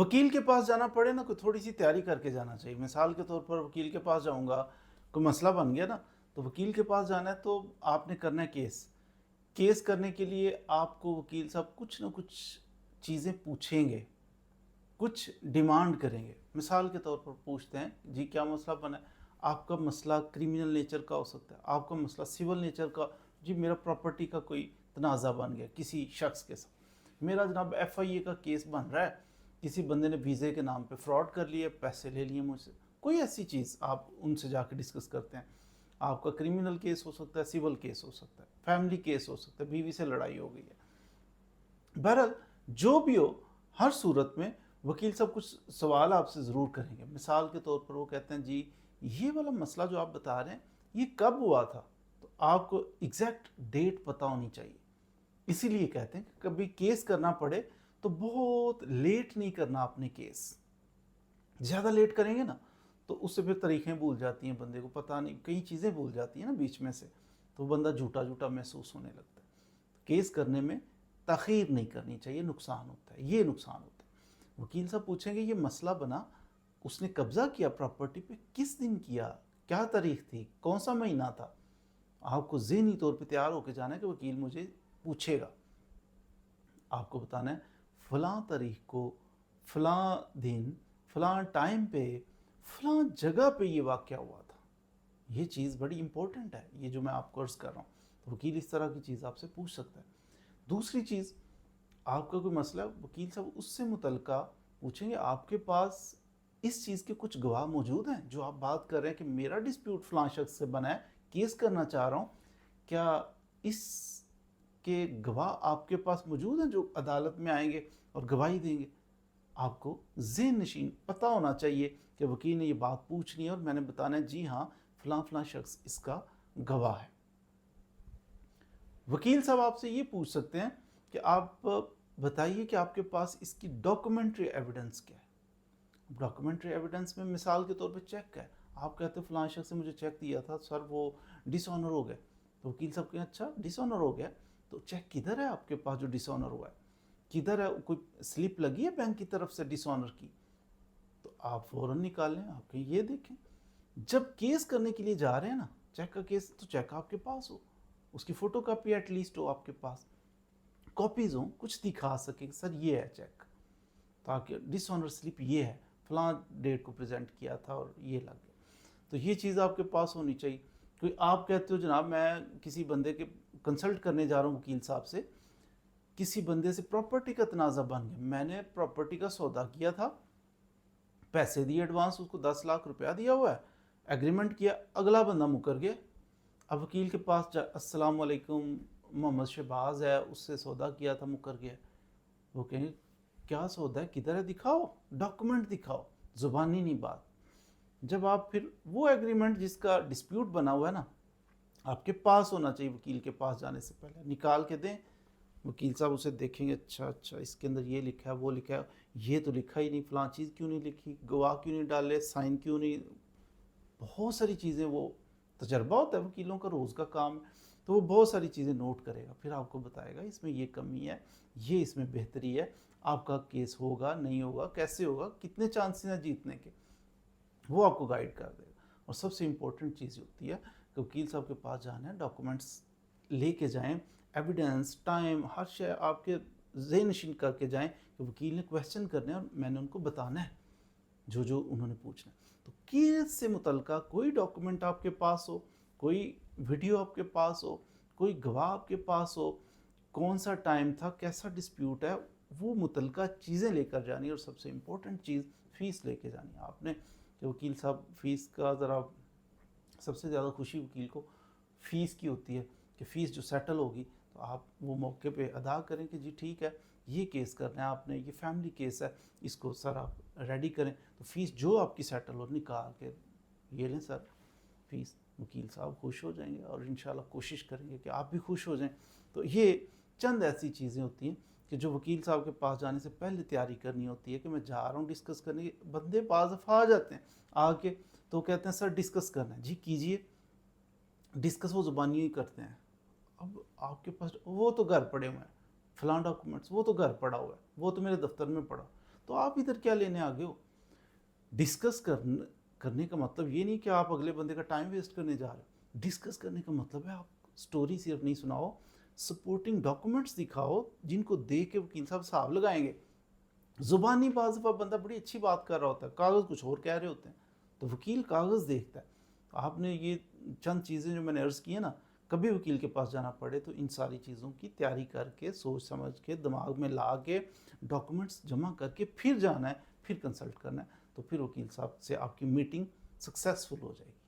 वकील के पास जाना पड़े ना, कोई थोड़ी सी तैयारी करके जाना चाहिए। मिसाल के तौर पर वकील के पास जाऊंगा, कोई मसला बन गया ना, तो वकील के पास जाना है तो आपने करना है केस। केस करने के लिए आपको वकील साहब कुछ ना कुछ चीज़ें पूछेंगे, कुछ डिमांड करेंगे। मिसाल के तौर पर पूछते हैं जी क्या मसला बना है। आपका मसला क्रिमिनल नेचर का हो सकता है, आपका मसला सिविल नेचर का, जी मेरा प्रॉपर्टी का कोई तनाज़ा बन गया किसी शख्स के साथ, मेरा जनाब FIA का केस बन रहा है, किसी बंदे ने वीज़े के नाम पे फ्रॉड कर लिया, पैसे ले लिए मुझसे, कोई ऐसी चीज़ आप उनसे जाकर डिस्कस करते हैं। आपका क्रिमिनल केस हो सकता है, सिविल केस हो सकता है, फैमिली केस हो सकता है, बीवी से लड़ाई हो गई है। बहरहाल जो भी हो, हर सूरत में वकील साहब कुछ सवाल आपसे ज़रूर करेंगे। मिसाल के तौर पर वो कहते हैं जी ये वाला मसला जो आप बता रहे हैं ये कब हुआ था, तो आपको एग्जैक्ट डेट पता होनी चाहिए। इसीलिए कहते हैं कि कभी केस करना पड़े तो बहुत लेट नहीं करना आपने केस। ज़्यादा लेट करेंगे ना तो उससे फिर तारीखें भूल जाती हैं, बंदे को पता नहीं, कई चीज़ें भूल जाती हैं ना बीच में से, तो बंदा झूठा झूठा महसूस होने लगता है। केस करने में ताख़ीर नहीं करनी चाहिए, नुकसान होता है, ये नुकसान होता है। वकील साहब पूछेंगे ये मसला बना, उसने कब्ज़ा किया प्रॉपर्टी पे, किस दिन किया, क्या तारीख थी, कौन सा महीना था। आपको ज़हनी तौर पे तैयार होकर जाना है कि वकील मुझे पूछेगा। आपको बताना है फ़लाँ तारीख को, फ़लाँ दिन, फ़लाँ टाइम पे, फ़लाँ जगह पे ये वाक़या हुआ था। ये चीज़ बड़ी इंपॉर्टेंट है, ये जो मैं आपको अर्ज़ कर रहा हूँ। तो वकील इस तरह की चीज़ आपसे पूछ सकता है। दूसरी चीज़, आपका कोई मसला, वकील साहब उससे मुतल्लिका पूछेंगे आपके पास इस चीज़ के कुछ गवाह मौजूद हैं जो आप बात कर रहे हैं कि मेरा डिस्प्यूट फ़लाँ शख्स से बना है, केस करना चाह रहा हूँ, क्या इसके गवाह आपके पास मौजूद हैं जो अदालत में आएंगे और गवाही देंगे। आपको ज़हन नशीन पता होना चाहिए कि वकील ने ये बात पूछनी है और मैंने बताना है जी हाँ फ़लाँ फ़लाँ शख्स इसका गवाह है। वकील साहब आपसे ये पूछ सकते हैं कि आप बताइए कि आपके पास इसकी डॉक्यूमेंट्री एविडेंस क्या है। डॉक्यूमेंट्री एविडेंस में मिसाल के तौर पे चेक है, आप कहते हो फलां शख्स ने मुझे चेक दिया था सर वो डिसऑनर हो गया, तो वकील साहब कहें अच्छा डिसऑनर हो गया, तो चेक किधर है आपके पास जो डिसऑनर हुआ है, किधर है, कोई स्लिप लगी है बैंक की तरफ से डिसऑनर की, तो आप फ़ौरन निकालें, आप कहीं ये देखें। जब केस करने के लिए जा रहे हैं ना, चेक का केस, तो चेक आपके पास हो, उसकी फ़ोटो कापी एटलीस्ट हो आपके पास, कॉपीज़ हो, कुछ दिखा सके सर ये है चेक, ताकि डिसऑनर स्लिप ये है, फलां डेट को प्रेजेंट किया था और ये लग गया। तो ये चीज़ आपके पास होनी चाहिए। कोई आप कहते हो जनाब मैं किसी बंदे के कंसल्ट करने जा रहा हूँ वकील साहब से, किसी बंदे से प्रॉपर्टी का तनाज़ा बन गया, मैंने प्रॉपर्टी का सौदा किया था, पैसे दिए एडवांस, उसको 10 लाख रुपया दिया हुआ है, एग्रीमेंट किया, अगला बंदा मुकर गया। अब वकील के पास अस्सलाम वालेकुम मोहम्मद शहबाज है, उससे सौदा किया था, मुकर गया। वो कहेंगे क्या सौदा है, किधर है, दिखाओ, डॉक्यूमेंट दिखाओ, ज़ुबानी नहीं बात। जब आप फिर वो एग्रीमेंट जिसका डिस्प्यूट बना हुआ है ना, आपके पास होना चाहिए, वकील के पास जाने से पहले निकाल के दें। वकील साहब उसे देखेंगे, अच्छा अच्छा इसके अंदर ये लिखा है वो लिखा है, ये तो लिखा ही नहीं, फलां चीज़ क्यों नहीं लिखी, गवाह क्यों नहीं डाले, साइन क्यों नहीं, बहुत सारी चीज़ें, वो तजर्बा होता है वकीलों का, रोज़ का काम है, तो वो बहुत सारी चीज़ें नोट करेगा, फिर आपको बताएगा इसमें ये कमी है, ये इसमें बेहतरी है, आपका केस होगा नहीं होगा, कैसे होगा, कितने चांसेस हैं जीतने के, वो आपको गाइड कर देगा। और सबसे इम्पोर्टेंट चीज़ होती है कि वकील साहब के पास जाना है, डॉक्यूमेंट्स लेके जाएं, एविडेंस, टाइम, हर शय आपके ज़हन नशीन करके जाएं कि वकील ने क्वेश्चन करने और मैंने उनको बताना है जो जो उन्होंने पूछना। तो केस से मुतल्लिका कोई डॉक्यूमेंट आपके पास हो, कोई वीडियो आपके पास हो, कोई गवाह आपके पास हो, कौन सा टाइम था, कैसा डिस्प्यूट है, वो मुतल्लिका चीज़ें लेकर जानी। और सबसे इम्पोर्टेंट चीज़ फ़ीस लेके जानी है आपने, कि वकील साहब फ़ीस का ज़रा, सबसे ज़्यादा खुशी वकील को फ़ीस की होती है कि फ़ीस जो सेटल होगी तो आप वो मौके पे अदा करें कि जी ठीक है ये केस करना है आपने, ये फैमिली केस है, इसको सर आप रेडी करें, तो फ़ीस जो आपकी सेटल हो निकाल के ये लें सर फ़ीस। वकील साहब खुश हो जाएंगे और इंशाल्लाह कोशिश करेंगे कि आप भी खुश हो जाएं। तो ये चंद ऐसी चीज़ें होती हैं कि जो वकील साहब के पास जाने से पहले तैयारी करनी होती है कि मैं जा रहा हूँ डिस्कस करने के। बंदे बाज़ दफ़ा आ जाते हैं आके, तो कहते हैं सर डिस्कस करना है, जी कीजिए डिस्कस, वो ज़ुबानी ही करते हैं। अब आपके पास वो तो घर पड़े हुए हैं, फलां डॉक्यूमेंट्स वो तो घर पड़ा हुआ है, वो तो मेरे दफ्तर में पड़ा, تو آپ ادھر کیا لینے آگے ہو؟ ڈسکس کرنے کا مطلب یہ نہیں کہ آپ اگلے بندے کا ٹائم ویسٹ کرنے جا رہے ہو. ڈسکس کرنے کا مطلب ہے آپ سٹوری صرف نہیں سناؤ, سپورٹنگ ڈاکومنٹس دکھاؤ جن کو دیکھ کے وکیل صاحب حساب لگائیں گے. زبانی بعض دفعہ بندہ بڑی اچھی بات کر رہا ہوتا ہے, کاغذ کچھ اور کہہ رہے ہوتے ہیں, تو وکیل کاغذ دیکھتا ہے. آپ نے یہ چند چیزیں جو میں نے عرض کی ہیں نا, کبھی وکیل کے پاس جانا پڑے تو ان ساری چیزوں کی تیاری کر کے, سوچ سمجھ کے, دماغ میں لا کے, ڈاکومنٹس جمع کر کے پھر جانا ہے, پھر کنسلٹ کرنا ہے, تو پھر وکیل صاحب سے آپ کی میٹنگ سکسیسفل ہو جائے گی.